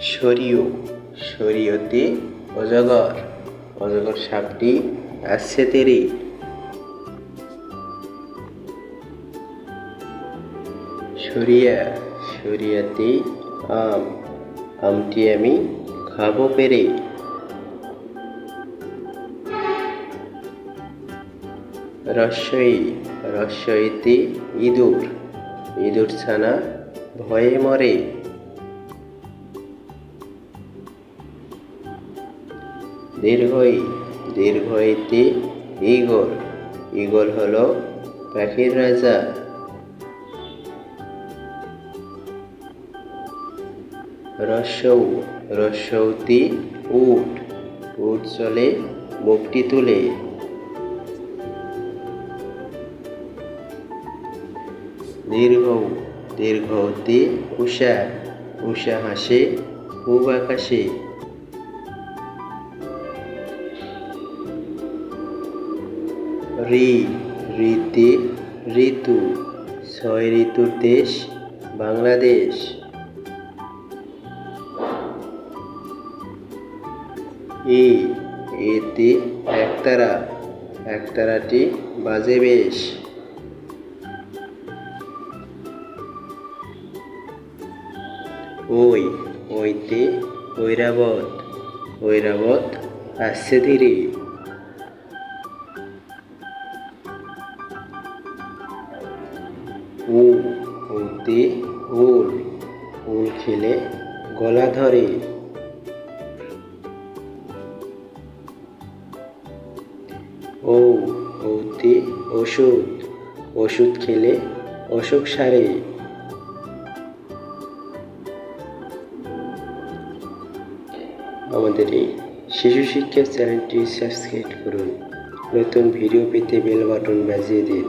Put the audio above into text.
সরিয় সরিয়তে অজগর অজগর সাপটি আসছে তেরে। সরিয়া সরিয়াতে আম আমটি আমি খাবো পেরে। রস্বই রস্বইতে ইঁদুর ইঁদুর ছানা ভয়ে মরে। দীর্ঘই দীর্ঘইতে ঈগল ঈগল হলো পাখির রাজা। রস্যৌ রস্যৌতে উট উট চলে মুখটি তুলে। দীর্ঘৌ দীর্ঘতে উষা উষা হাসে পূব আকাশে। ঋ ঋতে ঋতু ছয় ঋতুর দেশ বাংলাদেশ। এতে একতারা একতারাটি বাজে বেশ। ওইতে ঐরাবত ঐরাবত আসছে ধীরে। ওতে ওল ওল খেলে গলা ধরে। ওতে ওষুধ ওষুধ খেলে অসুখ সারে। আমাদের এই শিশু শিক্ষা চ্যানেলটি সাবস্ক্রাইব করুন। নতুন ভিডিও পেতে বেল বাটন বাজিয়ে দিন।